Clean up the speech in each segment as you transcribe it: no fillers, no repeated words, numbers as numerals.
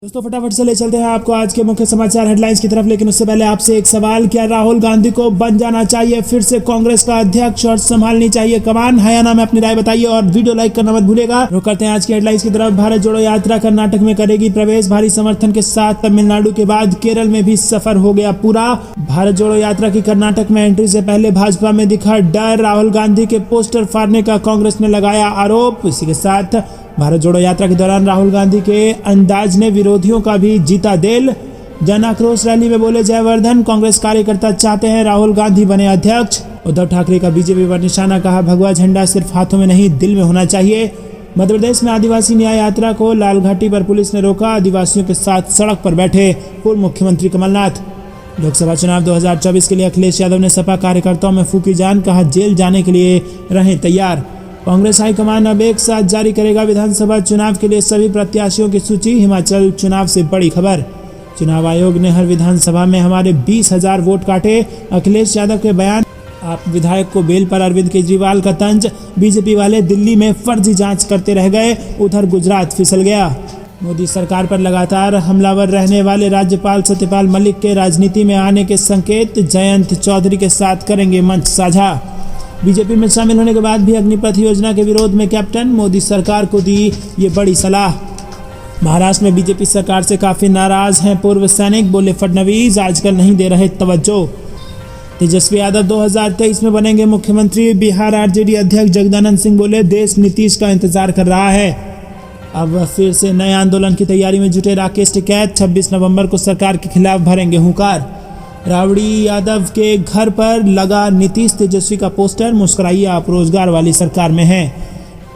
दोस्तों फटाफट से ले चलते हैं आपको आज के मुख्य समाचार हेडलाइंस की तरफ। लेकिन उससे पहले आपसे एक सवाल, क्या राहुल गांधी को बन जाना चाहिए फिर से कांग्रेस का अध्यक्ष और संभालनी चाहिए कमान? है या ना में अपनी राय बताइए और वीडियो लाइक करना मत भूलेगा। रुक करते हैं आज की हेडलाइंस की तरफ। भारत जोड़ो यात्रा कर्नाटक में करेगी प्रवेश, भारी समर्थन के साथ तमिलनाडु के बाद केरल में भी सफर हो गया पूरा। भारत जोड़ो यात्रा की कर्नाटक में एंट्री से पहले भाजपा में दिखा डर, राहुल गांधी के पोस्टर फाड़ने का कांग्रेस ने लगाया आरोप। इसी के साथ भारत जोड़ो यात्रा के दौरान राहुल गांधी के अंदाज ने विरोधियों का भी जीता दिल। जन आक्रोश रैली में बोले जयवर्धन, कांग्रेस कार्यकर्ता चाहते हैं राहुल गांधी बने अध्यक्ष। उद्धव ठाकरे का बीजेपी पर निशाना, कहा भगवा झंडा सिर्फ हाथों में नहीं दिल में होना चाहिए। मध्य प्रदेश में आदिवासी न्याय यात्रा को लाल घाटी पर पुलिस ने रोका, आदिवासियों के साथ सड़क पर बैठे पूर्व मुख्यमंत्री कमलनाथ। लोकसभा चुनाव 2024 के लिए अखिलेश यादव ने सपा कार्यकर्ताओं में फूकी जान, कहा जेल जाने के लिए रहें तैयार। कांग्रेस हाईकमान अब एक साथ जारी करेगा विधानसभा चुनाव के लिए सभी प्रत्याशियों की सूची। हिमाचल चुनाव से बड़ी खबर, चुनाव आयोग ने हर विधानसभा में हमारे 20,000 वोट काटे, अखिलेश यादव के बयान। आप विधायक को बेल पर अरविंद केजरीवाल का तंज, बीजेपी वाले दिल्ली में फर्जी जांच करते रह गए, उधर गुजरात फिसल गया। मोदी सरकार पर लगातार हमलावर रहने वाले राज्यपाल सत्यपाल मलिक के राजनीति में आने के संकेत, जयंत चौधरी के साथ करेंगे मंच साझा। बीजेपी में शामिल होने के बाद भी अग्निपथ योजना के विरोध में कैप्टन, मोदी सरकार को दी ये बड़ी सलाह। महाराष्ट्र में बीजेपी सरकार से काफी नाराज हैं पूर्व सैनिक, बोले फडणवीस आजकल नहीं दे रहे तवज्जो। तेजस्वी यादव 2023 में बनेंगे मुख्यमंत्री, बिहार आरजेडी अध्यक्ष जगदानंद सिंह बोले देश नीतीश का इंतजार कर रहा है। अब फिर से नए आंदोलन की तैयारी में जुटे राकेश टिकैत, 26 नवंबर को सरकार के खिलाफ भरेंगे हुंकार। राबड़ी यादव के घर पर लगा नीतीश तेजस्वी का पोस्टर, मुस्कुराइए आप रोजगार वाली सरकार में हैं।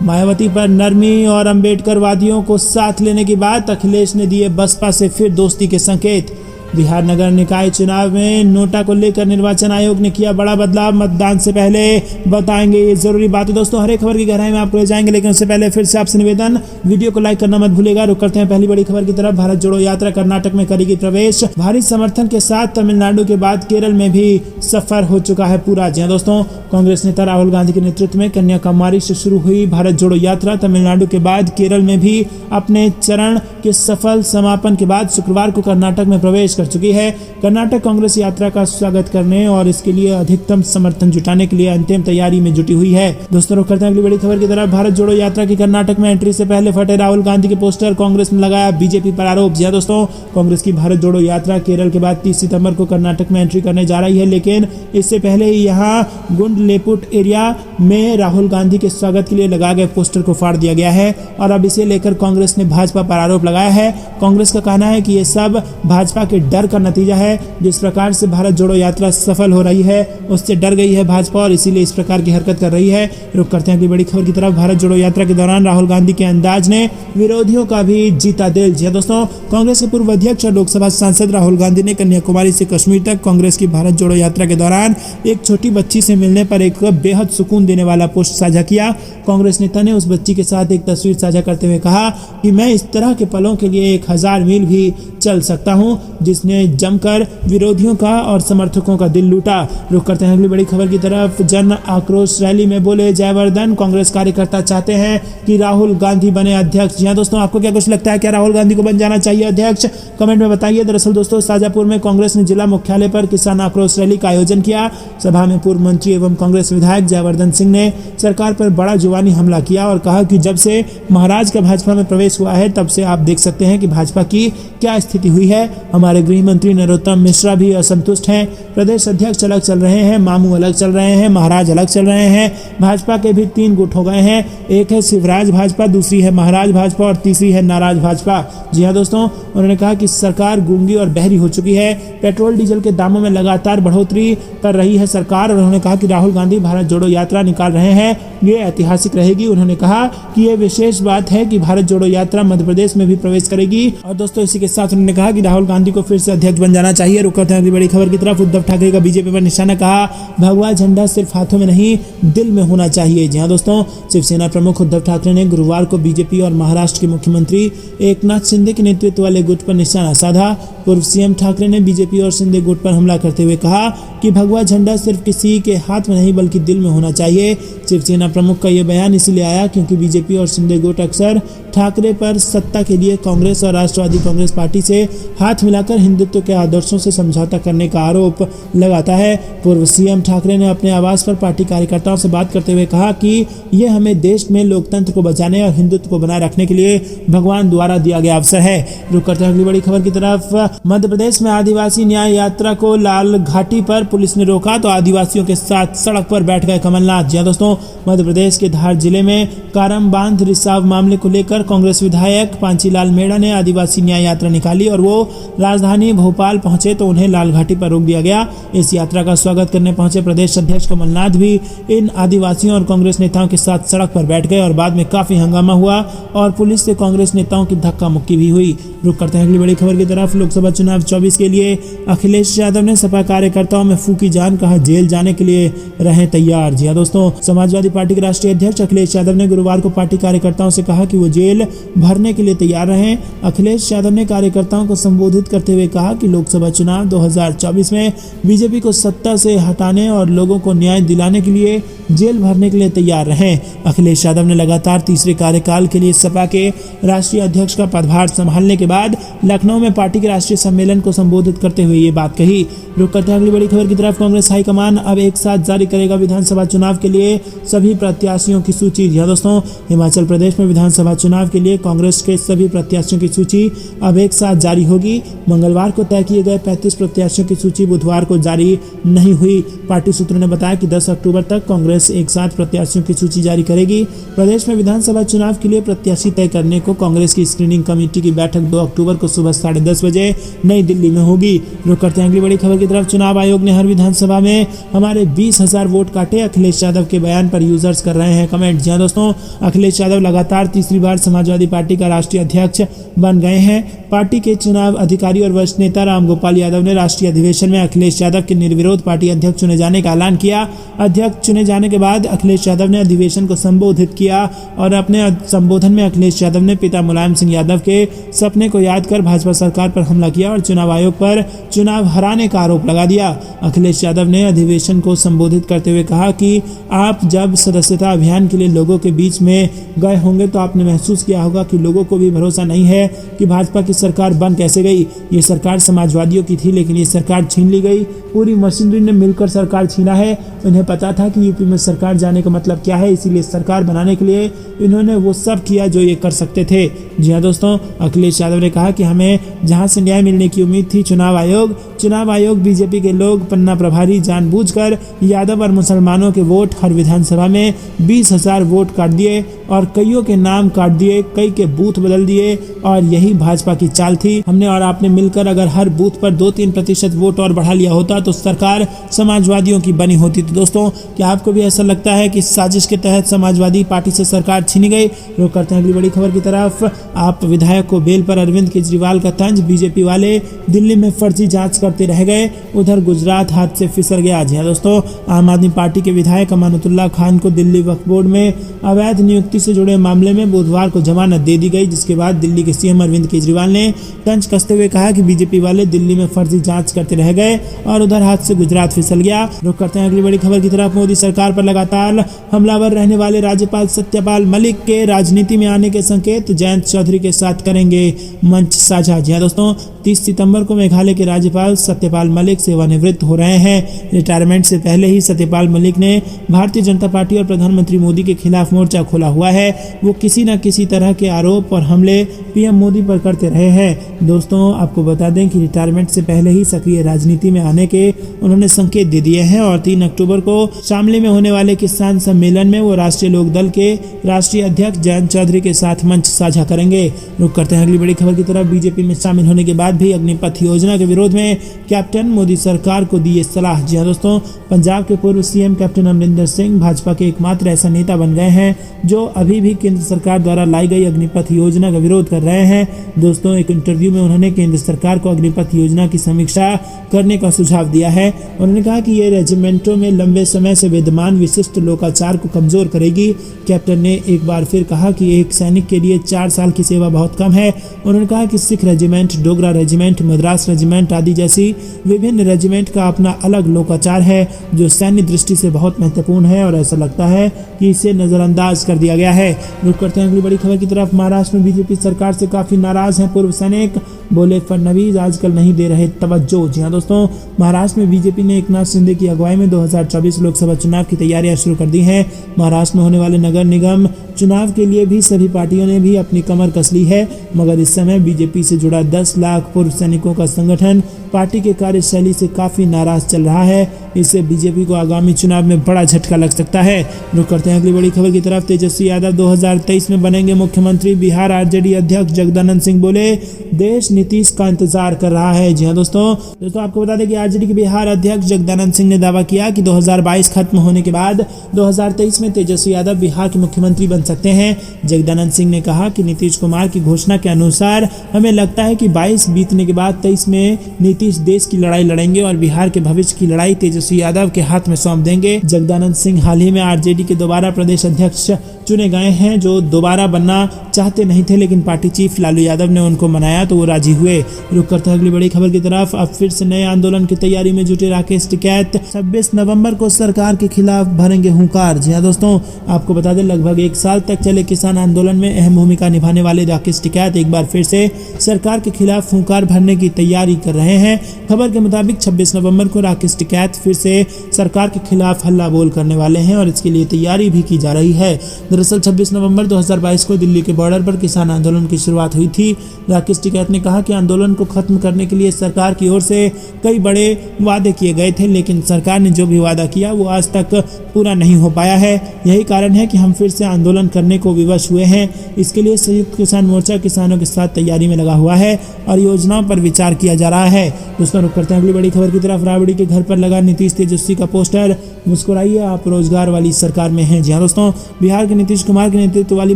मायावती पर नरमी और अंबेडकरवादियों को साथ लेने की बात, अखिलेश ने दिए बसपा से फिर दोस्ती के संकेत। बिहार नगर निकाय चुनाव में नोटा को लेकर निर्वाचन आयोग ने किया बड़ा बदलाव, मतदान से पहले बताएंगे ये जरूरी बात है। दोस्तों हर एक खबर की गहराई में आपको ले जाएंगे, लेकिन उससे पहले फिर से आपसे निवेदन, वीडियो को लाइक करना मत भूलेगा। रुक करते हैं पहली बड़ी खबर की तरफ। भारत जोड़ो यात्रा कर्नाटक में करेगी प्रवेश, भारी समर्थन के साथ तमिलनाडु के बाद केरल में भी सफर हो चुका है पूरा। जी दोस्तों, कांग्रेस नेता राहुल गांधी के नेतृत्व में कन्याकुमारी से शुरू हुई भारत जोड़ो यात्रा तमिलनाडु के बाद केरल में भी अपने चरण के सफल समापन के बाद शुक्रवार को कर्नाटक में प्रवेश कर चुकी है। कर्नाटक कांग्रेस यात्रा का स्वागत करने और इसके लिए अधिकतम समर्थन जुटाने के लिए अंतिम तैयारी में जुटी हुई है। दोस्तों रुक करते हैं अगली बड़ी खबर की तरफ। भारत जोड़ो यात्रा की कर्नाटक में एंट्री से पहले फटे राहुल गांधी के पोस्टर, कांग्रेस ने लगाया बीजेपी पर आरोप। जी दोस्तों, कांग्रेस की भारत जोड़ो यात्रा केरल के बाद 30 सितंबर को कर्नाटक में एंट्री करने जा रही है, लेकिन इससे पहले ही यहाँ गुंडलेपुट एरिया में राहुल गांधी के स्वागत के लिए लगाए गए पोस्टर को फाड़ दिया गया है और अब इसे लेकर कांग्रेस ने भाजपा पर आरोप लगाया है। कांग्रेस का कहना है कि ये सब भाजपा के डर का नतीजा है। जिस प्रकार से भारत जोड़ो यात्रा सफल हो रही है उससे डर गई है भाजपा और इसीलिए इस प्रकार की हरकत कर रही है। रुक करते हैं अगली बड़ी खबर की तरफ। भारत जोड़ो यात्रा के दौरान राहुल गांधी के अंदाज ने विरोधियों का भी जीता दिल। जी दोस्तों, कांग्रेस के पूर्व अध्यक्ष और लोकसभा सांसद राहुल गांधी ने कन्याकुमारी से कश्मीर तक कांग्रेस की भारत जोड़ो यात्रा के दौरान एक छोटी बच्ची से मिलने पर एक बेहद सुकून देने वाला पोस्ट साझा किया। कांग्रेस नेता ने उस बच्ची के साथ एक तस्वीर साझा करते हुए कहा कि मैं इस तरह के पलों के लिए 1000 मील भी चल सकता हूं, जिसने जमकर विरोधियों का और समर्थकों का दिल लूटा। रुक करते हैं अगली बड़ी खबर की तरफ। जन आक्रोश रैली में बोले जयवर्धन, कांग्रेस कार्यकर्ता चाहते हैं कि राहुल गांधी बने अध्यक्ष। जी दोस्तों, आपको क्या कुछ लगता है, क्या राहुल गांधी को बन जाना चाहिए अध्यक्ष? कमेंट में बताइए। दरअसल दोस्तों, शाजापुर में कांग्रेस ने जिला मुख्यालय पर किसान आक्रोश रैली का आयोजन किया। सभा में पूर्व मंत्री एवं कांग्रेस विधायक जयवर्धन सिंह ने सरकार पर बड़ा जुबानी हमला किया और कहा कि जब से महाराज का भाजपा में प्रवेश हुआ है तब से आप देख सकते हैं कि भाजपा की क्या स्थिति हुई है। हमारे गृह मंत्री नरोत्तम मिश्रा भी असंतुष्ट हैं, प्रदेश अध्यक्ष अलग चल रहे हैं, मामू अलग चल रहे हैं, महाराज अलग चल रहे हैं। भाजपा के भी 3 गुट हो गए हैं, एक है शिवराज भाजपा, दूसरी है महाराज भाजपा और तीसरी है नाराज भाजपा। जी हाँ दोस्तों, उन्होंने कहा कि सरकार गूंगी और बहरी हो चुकी है। पेट्रोल डीजल के दामों में लगातार बढ़ोतरी कर रही है सरकार और उन्होंने कहा कि राहुल गांधी भारत जोड़ो यात्रा निकाल रहे हैं, ये ऐतिहासिक रहेगी। उन्होंने कहा कि ये विशेष बात है कि भारत जोड़ो यात्रा मध्य प्रदेश में भी प्रवेश करेगी और दोस्तों इसी के साथ उन्होंने कहा कि राहुल गांधी को फिर से अध्यक्ष बन जाना चाहिए। रुक करते हैं अगली बड़ी खबर की तरफ। उद्धव ठाकरे का बीजेपी पर निशाना, कहा भगवा झंडा सिर्फ हाथों में नहीं दिल में होना चाहिए। जी हाँ दोस्तों, शिवसेना प्रमुख उद्धव ठाकरे ने गुरुवार को बीजेपी और महाराष्ट्र के मुख्यमंत्री एकनाथ शिंदे के नेतृत्व वाले गुट पर निशाना साधा। पूर्व सीएम ठाकरे ने बीजेपी और शिंदे गुट पर हमला करते हुए कहा कि भगवा झंडा सिर्फ किसी के हाथ में नहीं बल्कि दिल में होना चाहिए। शिवसेना प्रमुख का यह बयान इसलिए आया क्योंकि बीजेपी और शिंदे गुट अक्सर ठाकरे पर सत्ता के लिए कांग्रेस और राष्ट्रवादी कांग्रेस पार्टी से हाथ मिलाकर हिंदुत्व के आदर्शों से समझौता करने का आरोप लगाता है। पूर्व सीएम ठाकरे ने अपने आवास पर पार्टी कार्यकर्ताओं से बात करते हुए कहा कि यह हमें देश में लोकतंत्र को बचाने और हिंदुत्व को बनाए रखने के लिए भगवान द्वारा दिया गया अवसर है। रुक करते हैं अगली बड़ी खबर की तरफ। मध्य प्रदेश में आदिवासी न्याय यात्रा को लाल घाटी पर पुलिस ने रोका तो आदिवासियों के साथ सड़क पर बैठ गए कमलनाथ। जी दोस्तों, मध्य प्रदेश के धार जिले में कारम बांध रिसाव मामले को लेकर कांग्रेस विधायक पांचीलाल मेड़ा ने आदिवासी न्याय यात्रा निकाली और वो राजधानी भोपाल पहुंचे तो उन्हें लाल घाटी पर रोक दिया गया। इस यात्रा का स्वागत करने पहुंचे प्रदेश अध्यक्ष कमलनाथ भी इन आदिवासियों और कांग्रेस नेताओं के साथ सड़क पर बैठ गए और बाद में काफी हंगामा हुआ और पुलिस से कांग्रेस नेताओं की धक्का मुक्की भी हुई। रुक करते हैं अगली बड़ी खबर की तरफ। लोकसभा चुनाव 24 के लिए अखिलेश यादव ने सपा कार्यकर्ताओं में फूकी जान, कहा जेल जाने के लिए रहें तैयार। जी दोस्तों, समाजवादी पार्टी के राष्ट्रीय अध्यक्ष अखिलेश यादव ने गुरुवार को पार्टी कार्यकर्ताओं से कहा कि वो जेल भरने के लिए तैयार रहें। अखिलेश यादव ने कार्यकर्ताओं को संबोधित करते हुए कहा कि लोकसभा चुनाव 2024 में बीजेपी को सत्ता से हटाने और लोगों को न्याय दिलाने के लिए जेल भरने के लिए तैयार रहें। अखिलेश यादव ने लगातार तीसरे कार्यकाल के लिए सपा के राष्ट्रीय अध्यक्ष का पदभार संभालने के बाद लखनऊ में पार्टी के राष्ट्रीय सम्मेलन को संबोधित करते हुए ये बात कही। रुक करते हैं अगली बड़ी खबर की तरफ। कांग्रेस हाईकमान अब एक साथ जारी करेगा विधानसभा चुनाव के लिए सभी प्रत्याशियों की सूची। जी दोस्तों, हिमाचल प्रदेश में विधानसभा चुनाव के लिए कांग्रेस के सभी प्रत्याशियों की सूची अब एक साथ जारी होगी। मंगलवार को तय किए गए 35 प्रत्याशियों की सूची बुधवार को जारी नहीं हुई। पार्टी सूत्रों ने बताया कि 10 अक्टूबर तक कांग्रेस एक साथ प्रत्याशियों की सूची जारी करेगी। प्रदेश में विधानसभा चुनाव के लिए प्रत्याशी तय करने को कांग्रेस की स्क्रीनिंग कमेटी की बैठक 2 अक्टूबर को सुबह 10:30 बजे नई दिल्ली में होगी। रुक करते हैं अगली बड़ी खबर की तरफ। चुनाव आयोग ने हर विधानसभा में हमारे 20,000 वोट काटे, अखिलेश यादव के बयान पर यूजर्स कर रहे हैं कमेंट। जी दोस्तों, अखिलेश यादव लगातार तीसरी बार समाजवादी पार्टी का राष्ट्रीय अध्यक्ष बन गए हैं। पार्टी के चुनाव अधिकारी और वरिष्ठ नेता रामगोपाल यादव ने राष्ट्रीय अधिवेशन में अखिलेश यादव के निर्विरोध पार्टी अध्यक्ष चुने जाने का ऐलान किया। अध्यक्ष चुने जाने के बाद अखिलेश यादव ने अधिवेशन को संबोधित किया और अपने संबोधन में अखिलेश यादव ने पिता मुलायम सिंह यादव के सपने को याद कर भाजपा सरकार पर हमला किया और चुनाव आयोग पर चुनाव हराने का आरोप लगा दिया। अखिलेश यादव ने अधिवेशन को संबोधित करते हुए कहा कि आप जब सदस्यता अभियान के लिए लोगों के बीच में गए होंगे तो आपने महसूस किया होगा कि लोगों को भी भरोसा नहीं है कि भाजपा की सरकार बन कैसे गई। ये सरकार समाजवादियों की थी लेकिन ये सरकार छीन ली गई। पूरी मशीनरी ने मिलकर सरकार छीना है। उन्हें पता था कि यूपी में सरकार जाने का मतलब क्या है, इसीलिए सरकार बनाने के लिए इन्होंने वो सब किया जो ये कर सकते थे। जी हाँ दोस्तों, अखिलेश यादव ने कहा कि हमें जहां से न्याय मिलने की उम्मीद थी चुनाव आयोग बीजेपी के लोग पन्ना प्रभारी जानबूझकर यादव और मुसलमानों के वोट हर विधानसभा में 20,000 वोट काट दिए और कईयों के नाम काट दिए, कई के बूथ बदल दिए और यही भाजपा की चाल थी। हमने और आपने मिलकर अगर हर बूथ पर 2-3% वोट और बढ़ा लिया होता तो सरकार समाजवादियों की बनी होती। तो दोस्तों, क्या आपको भी ऐसा लगता है कि साजिश के तहत समाजवादी पार्टी से सरकार छीनी गई? रुक करते हैं अगली बड़ी खबर की तरफ। आप विधायक को बेल पर अरविंद केजरीवाल का तंज, बीजेपी वाले दिल्ली में फर्जी जांच करते रह गए, उधर गुजरात हाथ से फिसल गया। जी हाँ दोस्तों, आम आदमी पार्टी के विधायक अमानतुल्लाह खान को दिल्ली वक्फ बोर्ड में अवैध नियुक्ति से जुड़े मामले में बुधवार को जमानत दे दी गई, जिसके बाद दिल्ली के सीएम अरविंद केजरीवाल ने तंज कसते हुए कहा कि बीजेपी वाले दिल्ली में फर्जी जांच करते रह गए और उधर हाथ से गुजरात फिसल गया। रुक करते हैं अगली बड़ी खबर की तरफ। मोदी सरकार पर लगातार हमलावर रहने वाले राज्यपाल सत्यपाल मलिक के राजनीति में आने के संकेत, जयंत चौधरी के साथ करेंगे मंच साझा। जी हाँ दोस्तों, 30 सितंबर को मेघालय के राज्यपाल सत्यपाल मलिक सेवानिवृत्त हो रहे हैं। रिटायरमेंट से पहले ही सत्यपाल मलिक ने भारतीय जनता पार्टी और प्रधानमंत्री मोदी के खिलाफ मोर्चा खोला हुआ है। वो किसी न किसी तरह के आरोप और हमले पीएम मोदी पर करते रहे हैं। दोस्तों, आपको बता दें कि रिटायरमेंट से पहले ही सक्रिय राजनीति में आने के उन्होंने संकेत दे दिए हैं और 3 अक्टूबर को शामली में होने वाले किसान सम्मेलन में वो राष्ट्रीय लोक दल के राष्ट्रीय अध्यक्ष जयंत चौधरी के साथ मंच साझा करेंगे। रुक करते हैं अगली बड़ी खबर की तरफ। बीजेपी में शामिल होने के बाद भी अग्निपथ योजना के विरोध में कैप्टन मोदी सरकार को दी सलाह। जी हाँ दोस्तों, पंजाब के पूर्व सीएम कैप्टन अमरिंदर सिंह भाजपा के एकमात्र ऐसा नेता बन गए हैं जो अभी भी केंद्र सरकार द्वारा लाई गई अग्निपथ योजना का विरोध कर रहे हैं। दोस्तों, एक इंटरव्यू में उन्होंने केंद्र सरकार को अग्निपथ योजना की समीक्षा करने का सुझाव दिया है। उन्होंने कहा कि ये रेजिमेंटों में लंबे समय से विद्यमान विशिष्ट लोकाचार को कमजोर करेगी। कैप्टन ने एक बार फिर कहा कि एक सैनिक के लिए 4 साल की सेवा बहुत कम है। उन्होंने कहा कि Sikh regiment, Dogra regiment, Madras regiment आदि जैसी विभिन्न रेजिमेंट का अपना अलग लोकाचार है जो सैन्य दृष्टि से बहुत महत्वपूर्ण है और ऐसा लगता है कि इसे नजरअंदाज कर दिया गया है। रुक करते हैं अगली बड़ी खबर की तरफ। महाराष्ट्र में बीजेपी सरकार से काफी नाराज हैं पूर्व सैनिक, बोले फडणवीस आजकल नहीं दे रहे तवज्जो। जी हाँ दोस्तों, महाराष्ट्र में बीजेपी ने एकनाथ शिंदे की अगुवाई में 2024 लोकसभा चुनाव की तैयारियां शुरू कर दी हैं। महाराष्ट्र में होने वाले नगर निगम चुनाव के लिए भी सभी पार्टियों ने भी अपनी कमर कस ली है, मगर इस समय बीजेपी से जुड़ा 10 लाख पूर्व सैनिकों का संगठन पार्टी के कार्यशैली से काफी नाराज चल रहा है। इससे बीजेपी को आगामी चुनाव में बड़ा झटका लग सकता है। रुक करते हैं अगली बड़ी खबर की तरफ। तेजस्वी यादव 2023 में बनेंगे मुख्यमंत्री। बिहार आरजेडी अध्यक्ष जगदानंद सिंह बोले देश नीतीश का इंतजार कर रहा है। जी हाँ दोस्तों, आपको बता दें कि आरजेडी के बिहार अध्यक्ष जगदानंद सिंह ने दावा किया कि 2022 खत्म होने के बाद 2023 में तेजस्वी यादव बिहार के मुख्यमंत्री बन सकते हैं। जगदानंद सिंह ने कहा कि नीतीश कुमार की घोषणा के अनुसार हमें लगता है कि 22 बीतने के बाद 23 में नीतीश देश की लड़ाई लड़ेंगे और बिहार के भविष्य की लड़ाई तेजस्वी यादव के हाथ में सौंप देंगे। जगदानंद सिंह हाल ही में आरजेडी के दोबारा प्रदेश अध्यक्ष चुने गए हैं, जो दोबारा बनना चाहते नहीं थे, लेकिन पार्टी चीफ लालू यादव ने उनको मनाया तो वो राजी हुए। रुक करते हैं अगली बड़ी खबर की तरफ। अब फिर से नए आंदोलन की तैयारी में जुटे राकेश टिकैत। 26 नवंबर को सरकार के खिलाफ भरेंगे हुंकार। जी हाँ दोस्तों, आपको बता दें लगभग 1 साल तक चले किसान आंदोलन में अहम भूमिका निभाने वाले राकेश टिकैत एक बार फिर से सरकार के खिलाफ हुंकार भरने की तैयारी कर रहे हैं। खबर के मुताबिक 26 नवंबर को राकेश टिकैत फिर से सरकार के खिलाफ हल्ला बोल करने वाले हैं और इसके लिए तैयारी भी की जा रही है। दरअसल 26 नवंबर 2022 को दिल्ली के बॉर्डर पर किसान आंदोलन की शुरुआत हुई थी। राकेश टिकैत ने कहा कि आंदोलन को खत्म करने के लिए सरकार की ओर से कई बड़े वादे किए गए थे, लेकिन सरकार ने जो भी वादा किया वो आज तक पूरा नहीं हो पाया है। यही कारण है कि हम फिर से आंदोलन करने को विवश हुए हैं। इसके लिए संयुक्त किसान मोर्चा किसानों के साथ तैयारी में लगा हुआ है और योजनाओं पर विचार किया जा रहा है। दोस्तों, रुक करते हैं अगली बड़ी खबर की तरफ। राबड़ी के घर पर लगा नीतीश तेजस्वी का पोस्टर, मुस्कुराइए आप रोजगार वाली सरकार में हैं। जी हाँ दोस्तों, बिहार के नीतीश कुमार के नेतृत्व वाली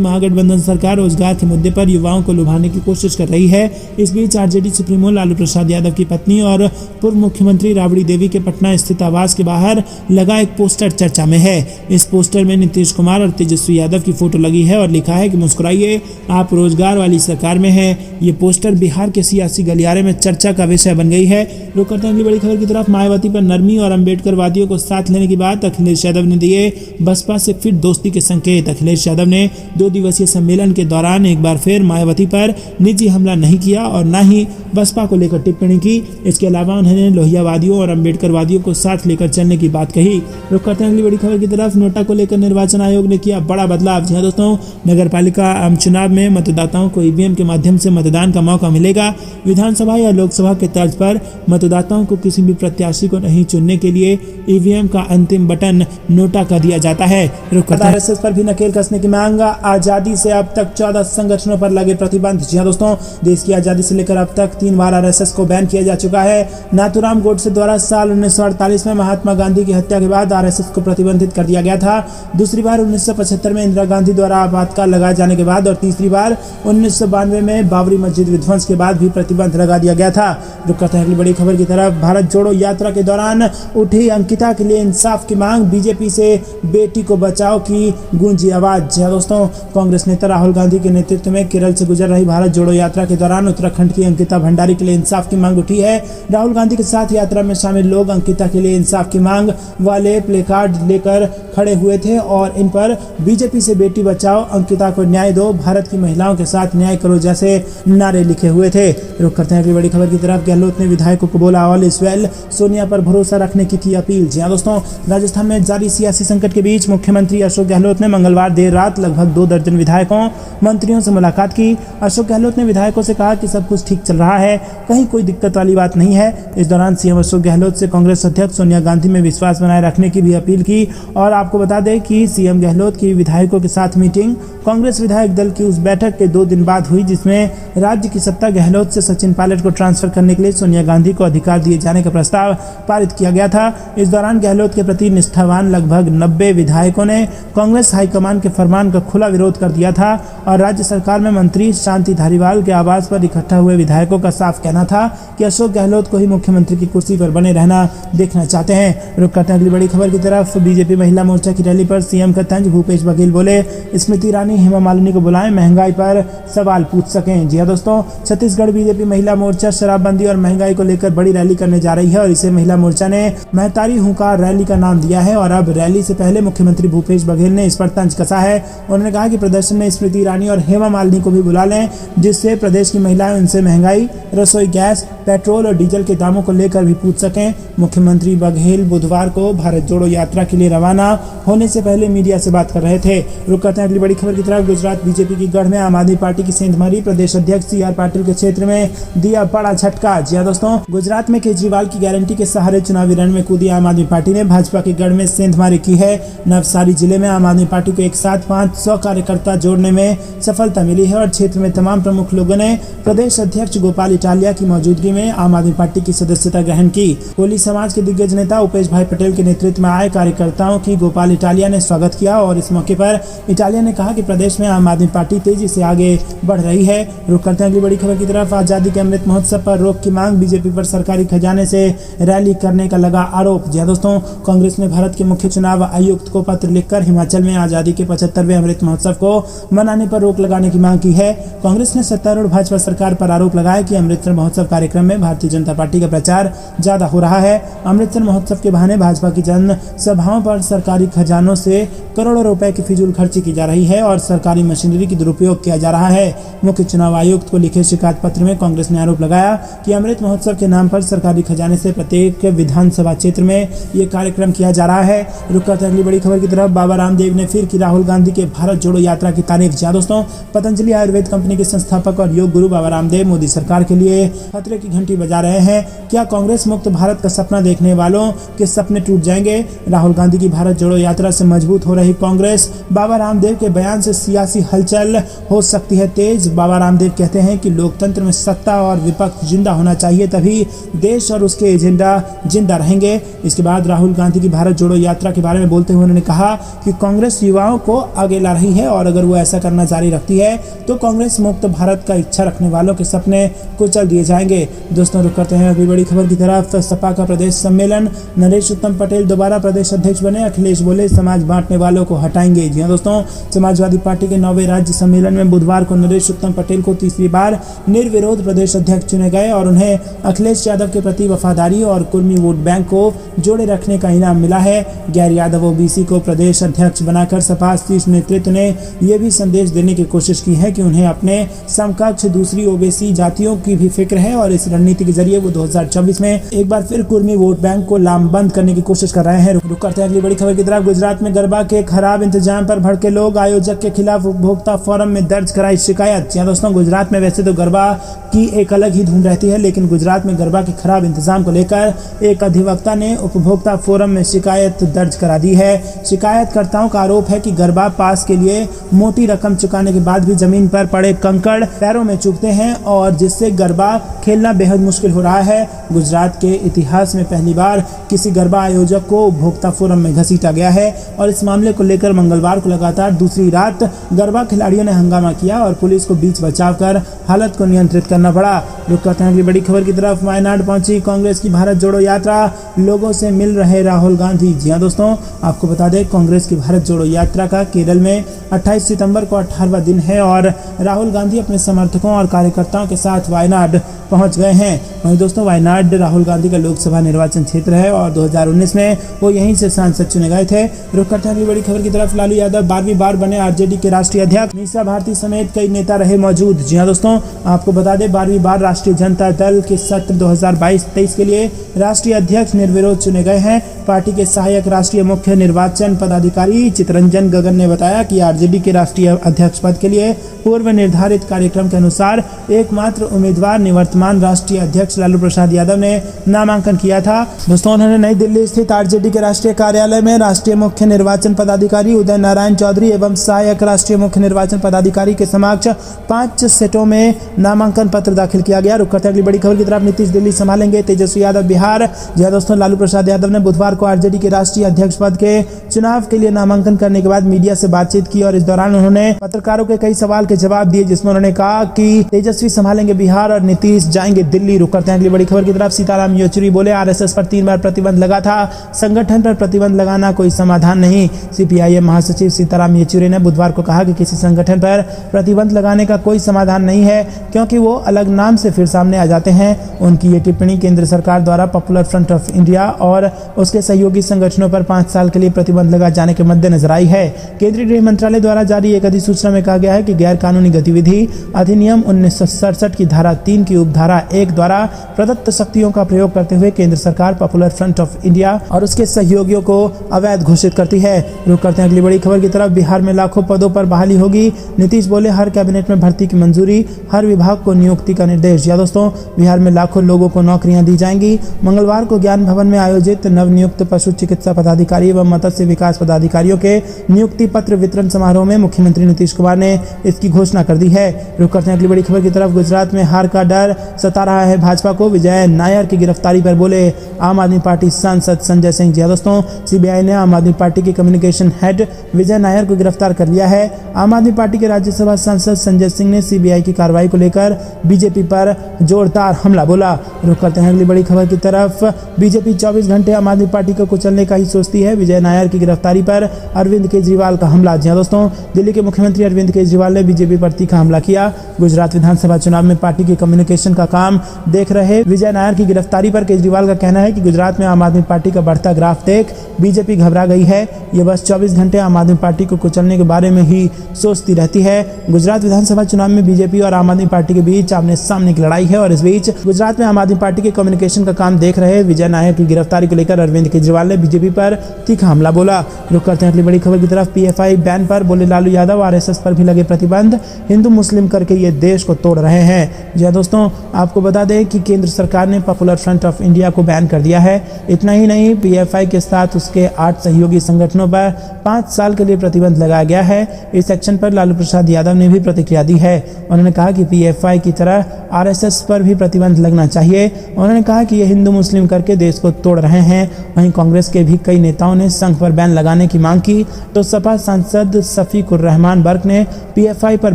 महागठबंधन सरकार रोजगार के मुद्दे पर युवाओं को लुभाने की कोशिश कर रही है। इस बीच आरजेडी सुप्रीमो लालू प्रसाद यादव की पत्नी और पूर्व मुख्यमंत्री राबड़ी देवी के पटना स्थित आवास के बाहर लगा एक पोस्टर चर्चा में है। इस पोस्टर में नीतीश कुमार और तेजस्वी यादव की फोटो लगी है और लिखा है कि मुस्कुराइए आप रोजगार वाली सरकार में है। ये पोस्टर बिहार के सियासी गलियारे में चर्चा का विषय बन गई है। रुक करते हैं अगली बड़ी खबर की तरफ। मायावती पर नरमी और अम्बेडकर वादियों को साथ लेने की बात, अखिलेश यादव ने दिए बसपा से फिर दोस्ती के संकेत। अखिलेश यादव ने 2 दिवसीय सम्मेलन के दौरान एक बार फिर मायावती पर निजी हमला नहीं किया और न ही बसपा को लेकर टिप्पणी की। इसके अलावा उन्होंने लोहियावादियों और अम्बेडकरवादियों को साथ लेकर चलने की बात कही। रुक करते हैं अगली बड़ी खबर की तरफ। नोटा को लेकर निर्वाचन आयोग ने किया बड़ा बदलाव। जी हाँ दोस्तों, नगर पालिका आम चुनाव में मतदाताओं को ईवीएम के माध्यम से मतदान का मौका मिलेगा। विधानसभा या लोकसभा के तर्ज पर मतदाताओं को किसी भी प्रत्याशी को नहीं चुनने के लिए ईवीएम का अंतिम बटन नोटा का दिया जाता है। आरएसएस पर भी नकेल कसने की मांग। आजादी से अब तक 14 संगठनों पर लगे प्रतिबंध। जी हाँ दोस्तों, देश की आजादी से लेकर अब तक 3 बार आरएसएस को बैन किया जा चुका है। नाथूराम गोडसे द्वारा साल 1948 में महात्मा गांधी की हत्या के बाद आरएसएस को प्रतिबंधित कर दिया गया था। दूसरी बार 1975 में इंदिरा गांधी द्वारा आपातकाल लगाए जाने के बाद और तीसरी बार 1992 में बाबरी मस्जिद विध्वंस के बाद भी प्रतिबंध लगा दिया गया था। रुक करते हैं अगली बड़ी खबर की तरफ। भारत जोड़ो यात्रा के दौरान उठी अंकिता के लिए इंसाफ की मांग। बीजेपी से बेटी को बचाओ की गूंजी आवाज। जी दोस्तों, कांग्रेस नेता राहुल गांधी के नेतृत्व में केरल से गुजर रही भारत जोड़ो यात्रा के दौरान उत्तराखंड की अंकिता भंडारी के लिए इंसाफ की मांग उठी है। राहुल गांधी के साथ यात्रा में शामिल लोग अंकिता के लिए इंसाफ की मांग वाले प्लेकार्ड लेकर खड़े हुए थे और इन पर बीजेपी से बेटी बचाओ, अंकिता को न्याय दो, भारत की महिलाओं के साथ न्याय करो जैसे नारे लिखे हुए थे। रुक करते हैं अगली बड़ी खबर की तरफ। गहलोत ने विधायकों को बोला ऑल इज वेल, सोनिया पर भरोसा रखने की अपील। जी हाँ दोस्तों, राजस्थान में जारी सियासी संकट के बीच मुख्यमंत्री अशोक गहलोत ने मंगलवार देर रात लगभग 2 दर्जन विधायकों मंत्रियों से मुलाकात की। अशोक गहलोत ने विधायकों से कहा कि सब कुछ ठीक चल रहा है, कहीं कोई दिक्कत वाली बात नहीं है। इस दौरान सीएम अशोक गहलोत से कांग्रेस अध्यक्ष सोनिया गांधी में विश्वास बनाए रखने की भी अपील की। और आपको बता दें कि सीएम गहलोत की विधायकों के साथ मीटिंग कांग्रेस विधायक दल की उस बैठक के 2 दिन बाद हुई जिसमें राज्य की सत्ता गहलोत से सचिन पायलट को ट्रांसफर करने के लिए सोनिया गांधी को अधिकार दिए जाने का प्रस्ताव पारित किया गया था। इस दौरान गहलोत के प्रति निष्ठावान लगभग 90 विधायकों ने कांग्रेस हाईकमान के फरमान का खुला विरोध कर दिया था और राज्य सरकार में मंत्री शांति धारीवाल के आवास पर इकट्ठा हुए विधायकों का साफ कहना था कि अशोक गहलोत को ही मुख्यमंत्री की कुर्सी पर बने रहना देखना चाहते हैं। रुक करते हैं अगली बड़ी खबर की तरफ। बीजेपी महिला मोर्चा की रैली पर सीएम का तंज। भूपेश बघेल बोले स्मृति ईरानी हेमा मालिनी को बुलाएं, महंगाई पर सवाल पूछ सकें। जी हां दोस्तों, छत्तीसगढ़ बीजेपी महिला मोर्चा शराबबंदी और महंगाई को लेकर बड़ी रैली करने जा रही है और इसे महिला मोर्चा ने महतारी हुंकार रैली का नाम दिया है। और अब रैली से पहले मुख्यमंत्री भूपेश बघेल ने इस पर तंज कसा है। उन्होंने कहा कि प्रदर्शन में स्मृति ईरानी और हेमा मालिनी को भी बुला लें, जिससे प्रदेश की महिलाएं उनसे महंगाई, रसोई गैस, पेट्रोल और डीजल के दामों को लेकर भी पूछ सकें। मुख्यमंत्री बघेल बुधवार को भारत जोड़ो यात्रा के लिए रवाना होने से पहले मीडिया से बात कर रहे थे। रुक करते हैं अगली बड़ी खबर की तरफ। गुजरात बीजेपी की गढ़ में आम आदमी पार्टी की सेंधमारी। प्रदेश अध्यक्ष CR पाटिल के क्षेत्र में दिया बड़ा झटका। जी हां दोस्तों, गुजरात में केजरीवाल की गारंटी के सहारे चुनावी रण में कूदी आम आदमी पार्टी ने भाजपा के गढ़ में सेंधमारी की है। नवसारी जिले में आम आदमी पार्टी को एक साथ 500 कार्यकर्ता जोड़ने में सफलता मिली है और क्षेत्र में तमाम प्रमुख लोगों ने प्रदेश अध्यक्ष गोपाल इटालिया की मौजूदगी में आम आदमी पार्टी की सदस्यता ग्रहण की। कोली समाज के दिग्गज नेता उपेश भाई पटेल के नेतृत्व में आए कार्यकर्ताओं की गोपाल इटालिया ने स्वागत किया और इस मौके पर इटालिया ने कहा कि प्रदेश में आम आदमी पार्टी तेजी से आगे बढ़ रही है। रुक करते हैं अगली बड़ी खबर की तरफ। आजादी के अमृत महोत्सव पर रोक की मांग। बीजेपी पर सरकारी खजाने से रैली करने का लगा आरोप। जी हां दोस्तों, कांग्रेस ने भारत के मुख्य चुनाव आयुक्त को पत्र लिखकर हिमाचल में आजादी के 75वें अमृत महोत्सव को मनाने पर रोक लगाने की मांग की है। कांग्रेस ने सत्तारूढ़ भाजपा सरकार पर आरोप लगाया कि अमृतसर महोत्सव कार्यक्रम में भारतीय जनता पार्टी का प्रचार ज्यादा हो रहा है। अमृतसर महोत्सव के बहाने भाजपा की जन सभाओं पर सरकारी खजानों से करोड़ों रुपए की फिजूल खर्ची की जा रही है और सरकारी मशीनरी की दुरुपयोग किया जा रहा है। मुख्य चुनाव आयुक्त को लिखे शिकायत पत्र में कांग्रेस ने आरोप लगाया कि अमृत महोत्सव के नाम पर सरकारी खजाने से प्रत्येक विधानसभा क्षेत्र में ये कार्यक्रम किया जा रहा है। रुक करते हैं अगली बड़ी खबर की तरफ। बाबा रामदेव ने फिर की राहुल गांधी के भारत जोड़ो यात्रा की तारीफ। जी हां दोस्तों, पतंजलि आयुर्वेद कंपनी के संस्थापक और योग गुरु बाबा रामदेव मोदी सरकार के लिए खतरे की घंटी बजा रहे हैं। क्या कांग्रेस मुक्त भारत का सपना देखने वालों के सपने टूट जाएंगे? राहुल गांधी की भारत जोड़ो यात्रा से मजबूत हो रही कांग्रेस, बाबा रामदेव के बयान से सियासी हलचल हो सकती है तेज। बाबा रामदेव कहते हैं कि लोकतंत्र में सत्ता और विपक्ष जिंदा होना चाहिए, तभी देश और उसके एजेंडा जिंदा रहेंगे। इसके बाद राहुल गांधी की भारत जोड़ो यात्रा के बारे में बोलते हुए उन्होंने कहा कि कांग्रेस युवाओं को आगे ला रही है और अगर वो ऐसा करना जारी रखती है तो कांग्रेस मुक्त भारत का इच्छा रखने वालों के सपने कुचल दिए जाएंगे। दोस्तों, रुक करते हैं अगली बड़ी खबर की तरफ। सपा का प्रदेश सम्मेलन। नरेश उत्तम पटेल दोबारा प्रदेश अध्यक्ष बने। अखिलेश बोले समाज बांटने वालों को हटाएंगे। जी हां दोस्तों, समाजवादी पार्टी के 9वें राज्य सम्मेलन में बुधवार को नरेश उत्तम पटेल को तीसरी बार निर्विरोध प्रदेश अध्यक्ष चुने गए और उन्हें अखिलेश यादव के प्रति वफादारी और कुर्मी वोट बैंक को जोड़े रखने का इनाम मिला है। गैर यादव ओबीसी को प्रदेश अध्यक्ष बनाकर सपा शीर्ष नेतृत्व ने यह भी संदेश देने की कोशिश की है कि उन्हें अपने समकक्ष दूसरी ओबीसी जातियों की भी फिक्र है और इस रणनीति के जरिए वो 2024 में एक बार फिर कुर्मी वोट बैंक को लामबंद करने की कोशिश कर रहे हैं। रुक करते हैं अगली बड़ी खबर की तरफ। गुजरात में गरबा के खराब इंतजाम पर भड़के लोग। आयोजक के खिलाफ उपभोक्ता फोरम में दर्ज कराई शिकायत। जी हां दोस्तों, गुजरात में वैसे तो गरबा की एक अलग ही धूम रहती है, लेकिन गुजरात में गरबा के खराब इंतजाम को लेकर एक अधिवक्ता ने उपभोक्ता फोरम में शिकायत दर्ज करा दी है। शिकायतकर्ताओं का आरोप है कि गरबा पास के लिए मोटी रकम चुकाने के बाद भी जमीन पर पड़े कंकड़ पैरों में चुभते हैं और जिससे गरबा खेलना बेहद मुश्किल हो रहा है। गुजरात के इतिहास में पहली बार किसी गरबा आयोजक को उपभोक्ता फोरम में घसीटा गया है और इस मामले को लेकर मंगलवार को लगातार दूसरी रात गरबा खिलाड़ियों ने हंगामा किया और पुलिस को बीच बचाव कर हालत को नियंत्रित करना पड़ा। रुक करते हैं अगली बड़ी खबर की तरफ। वायनाड पहुंची कांग्रेस की भारत जोड़ो यात्रा। लोगों से मिल रहे राहुल गांधी। जी हां दोस्तों, आपको बता दें कांग्रेस की भारत जोड़ो यात्रा का केरल में 28 सितंबर को 18वां दिन है और राहुल गांधी अपने समर्थकों और कार्यकर्ताओं के साथ वायनाड पहुंच गए हैं। वहीं दोस्तों, वायनाड राहुल गांधी का लोकसभा निर्वाचन क्षेत्र है और 2019 में वो यहीं से सांसद चुने गए थे। रुक करते हैं अगली बड़ी खबर की तरफ। लालू यादव 12वीं बार बने आरजेडी के राष्ट्रीय अध्यक्ष। मीसा भारती समेत कई नेता रहे मौजूद। जी हां दोस्तों, आपको बता दें 12वीं बार राष्ट्रीय जनता दल के सत्र 2022-23 के लिए राष्ट्रीय अध्यक्ष निर्विरोध चुने गए हैं। पार्टी के सहायक राष्ट्रीय मुख्य निर्वाचन पदाधिकारी चितरंजन गगन ने बताया कि आरजेडी के राष्ट्रीय अध्यक्ष पद के लिए पूर्व निर्धारित कार्यक्रम के अनुसार एकमात्र उम्मीदवार निवर्तमान वर्तमान राष्ट्रीय अध्यक्ष लालू प्रसाद यादव ने नामांकन किया था। दोस्तों, उन्होंने नई दिल्ली स्थित आरजेडी के राष्ट्रीय कार्यालय में राष्ट्रीय मुख्य निर्वाचन पदाधिकारी उदय नारायण चौधरी एवं सहायक राष्ट्रीय मुख्य निर्वाचन पदाधिकारी के समक्ष 5 सेटों में नामांकन पत्र दाखिल किया गया। रुक करते अगली बड़ी खबर की तरफ। नीतीश दिल्ली संभालेंगे, तेजस्वी यादव बिहार। जी दोस्तों, लालू प्रसाद यादव ने बुधवार को आरजेडी के राष्ट्रीय अध्यक्ष पद के चुनाव के लिए नामांकन करने के बाद मीडिया से बातचीत की और इस दौरान उन्होंने पत्रकारों के कई सवाल के जवाब दिए, जिसमें उन्होंने कहा कि तेजस्वी संभालेंगे बिहार और नीतीश जाएंगे दिल्ली। रुक करते हैं अगली बड़ी खबर की तरफ। सीताराम येचुरी बोले, आरएसएस पर 3 बार प्रतिबंध लगा था, संगठन पर प्रतिबंध लगाना कोई समाधान नहीं। सीपीआईएम महासचिव सीताराम येचुरी ने बुधवार को कहा कि किसी संगठन पर प्रतिबंध लगाने का कोई समाधान नहीं है, क्योंकि वो अलग नाम से फिर सामने आ जाते हैं। उनकी ये टिप्पणी केंद्र सरकार द्वारा पॉपुलर फ्रंट ऑफ इंडिया और उसके सहयोगी संगठनों पर 5 साल के लिए प्रतिबंध लगाए जाने के मद्देनजर आई है। केंद्रीय गृह मंत्रालय द्वारा जारी एक अधिसूचना में कहा गया है कि गैर कानूनी गतिविधि अधिनियम 1967 की धारा 3 की उपधारा 1 द्वारा प्रदत्त शक्तियों का प्रयोग करते हुए केंद्र सरकार पॉपुलर फ्रंट ऑफ इंडिया और उसके सहयोगियों को अवैध घोषित करती है। रुक करते हैं अगली बड़ी खबर की तरफ। बिहार में लाखों पदों पर बहाली होगी, नीतीश बोले, हर कैबिनेट में भर्ती की मंजूरी, हर विभाग को नियुक्ति का निर्देश। या दोस्तों, बिहार में लाखों लोगों को नौकरियां दी जाएंगी। मंगलवार को ज्ञान भवन में आयोजित नवनियुक्त पशु चिकित्सा पदाधिकारी एवं मत्स्य विकास पदाधिकारियों के नियुक्ति पत्र वितरण समारोह में मुख्यमंत्री नीतीश कुमार ने इसकी घोषणा कर दी है। रुक करते हैं अगली बड़ी खबर की तरफ। गुजरात में हार का डर सता रहा है भाजपा को, विजय नायर की गिरफ्तारी पर बोले आम आदमी पार्टी सांसद संजय सिंह। जी दोस्तों, सीबीआई ने आम आदमी पार्टी के कम्युनिकेशन हेड विजय नायर को गिरफ्तार कर लिया है। आम आदमी पार्टी के राज्यसभा सांसद संजय सिंह ने सीबीआई की कार्रवाई को लेकर बीजेपी पर जोरदार हमला बोला। रुक करते हैं अगली बड़ी खबर की तरफ। बीजेपी 24 घंटे आम आदमी पार्टी को कुचलने का ही सोचती है, विजय नायर की गिरफ्तारी पर अरविंद केजरीवाल का हमला। जी दोस्तों, दिल्ली के मुख्यमंत्री अरविंद केजरीवाल ने बीजेपी पर तीखा हमला किया। गुजरात विधानसभा चुनाव में पार्टी के कम्युनिकेशन का काम देख रहे विजय नायर की गिरफ्तारी पर केजरीवाल का कहना है कि गुजरात में आम आदमी पार्टी का बढ़ता ग्राफ देख बीजेपी घबरा गई है। ये बस 24 घंटे आम आदमी पार्टी को कुचलने के बारे में ही सोचती रहती है। गुजरात विधानसभा चुनाव में बीजेपी और आम आदमी पार्टी के बीच आमने सामने की लड़ाई है और इस बीच गुजरात में आम आदमी पार्टी के कम्युनिकेशन का काम देख रहे विजय नायर की गिरफ्तारी को लेकर अरविंद केजरीवाल ने बीजेपी पर तीखा हमला बोला। रुक करते हैं अगली बड़ी खबर की तरफ। पीएफआई बैन पर बोले लालू यादव, आरएसएस पर भी लगे प्रतिबंध, हिंदू मुस्लिम करके ये देश को तोड़ रहे हैं। जी दोस्तों, आपको बता दें कि केंद्र सरकार ने पॉपुलर फ्रंट ऑफ इंडिया को बैन कर दिया है। इतना ही नहीं, पीएफआई के साथ उसके 8 सहयोगी संगठनों पर 5 साल के लिए प्रतिबंध लगाया गया है। इस एक्शन पर लालू प्रसाद यादव ने भी प्रतिक्रिया दी है। उन्होंने कहा कि पीएफआई की तरह आरएसएस पर भी प्रतिबंध लगना चाहिए। उन्होंने कहा कि ये हिंदू मुस्लिम करके देश को तोड़ रहे हैं। वहीं कांग्रेस के भी कई नेताओं ने संघ पर बैन लगाने की मांग की, तो सपा सांसद शफीकुर रहमान बर्क ने पीएफआई पर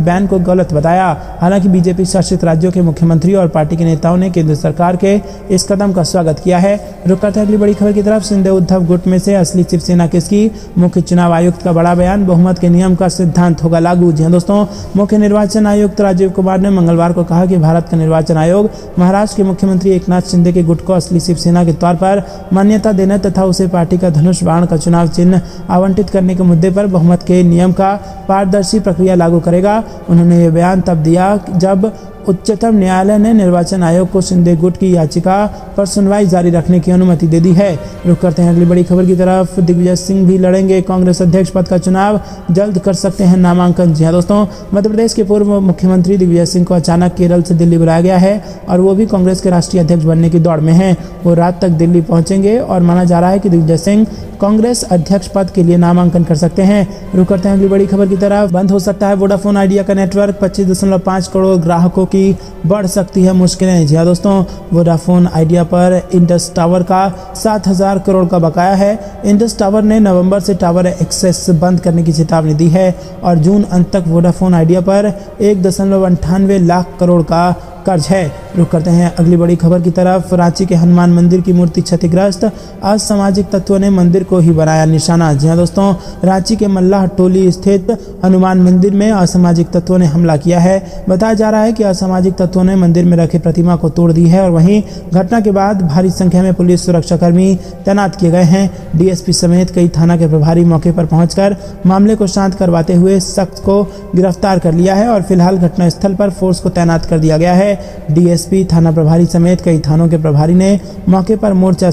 बैन को गलत बताया। हालांकि बीजेपी शासित राज्यों के मुख्यमंत्री और पार्टी के नेताओं ने केंद्र सरकार के इस कदम का स्वागत किया है। रुक करते हैं अगली बड़ी खबर की तरफ। शिंदे उद्धव गुट में से असली शिवसेना किसकी, मुख्य चुनाव आयुक्त का बड़ा बयान, बहुमत के नियम का सिद्धांत होगा लागू। जी दोस्तों, मुख्य निर्वाचन आयुक्त राजीव कुमार ने मंगलवार को कहा कि भारत का निर्वाचन आयोग महाराष्ट्र के मुख्यमंत्री एकनाथ शिंदे के गुट को असली शिवसेना के तौर पर मान्यता देने तथा उसे पार्टी का धनुष बाण का चुनाव चिन्ह आवंटित करने के मुद्दे पर बहुमत के नियम का पारदर्शी प्रक्रिया लागू करेगा। उन्होंने ये बयान तब दिया जब उच्चतम न्यायालय ने निर्वाचन आयोग को शिंदे गुट की याचिका पर सुनवाई जारी रखने की अनुमति दे दी है। रुक करते हैं अगली बड़ी खबर की तरफ। दिग्विजय सिंह भी लड़ेंगे कांग्रेस अध्यक्ष पद का चुनाव, जल्द कर सकते हैं नामांकन। जी हाँ दोस्तों, मध्य प्रदेश के पूर्व मुख्यमंत्री दिग्विजय सिंह को अचानक केरल से दिल्ली बुलाया गया है और वो भी कांग्रेस के राष्ट्रीय अध्यक्ष बनने की दौड़ में है। वो रात तक दिल्ली पहुंचेंगे और माना जा रहा है कि दिग्विजय सिंह कांग्रेस अध्यक्ष पद के लिए नामांकन कर सकते हैं। रुक करते हैं अगली बड़ी खबर की तरफ। बंद हो सकता है वोडाफोन आइडिया का नेटवर्क, 25.5 करोड़ ग्राहकों की बढ़ सकती है मुश्किलें। जी हाँ दोस्तों, वोडाफोन आइडिया पर इंडस टावर का 7,000 करोड़ का बकाया है। इंडस टावर ने नवंबर से टावर एक्सेस बंद करने की चेतावनी दी है और जून अंत तक वोडाफोन आइडिया पर 1.98 लाख करोड़ का कर्ज है। रुक करते हैं अगली बड़ी खबर की तरफ। रांची के हनुमान मंदिर की मूर्ति क्षतिग्रस्त, असामाजिक तत्वों ने मंदिर को ही बनाया निशाना। जी हाँ दोस्तों, रांची के मल्लाह टोली स्थित हनुमान मंदिर में असामाजिक तत्वों ने हमला किया है। बताया जा रहा है कि असामाजिक तत्वों ने मंदिर में रखे प्रतिमा को तोड़ दी है और वहीं घटना के बाद भारी संख्या में पुलिस सुरक्षाकर्मी तैनात किए गए हैं। डीएसपी समेत कई थाना के प्रभारी मौके पर पहुंचकर मामले को शांत करवाते हुए शख्स को गिरफ्तार कर लिया है और फिलहाल घटनास्थल पर फोर्स को तैनात कर दिया गया है। डीएसपी, थाना प्रभारी समेत कई थानों के प्रभारी ने मौके पर मोर्चा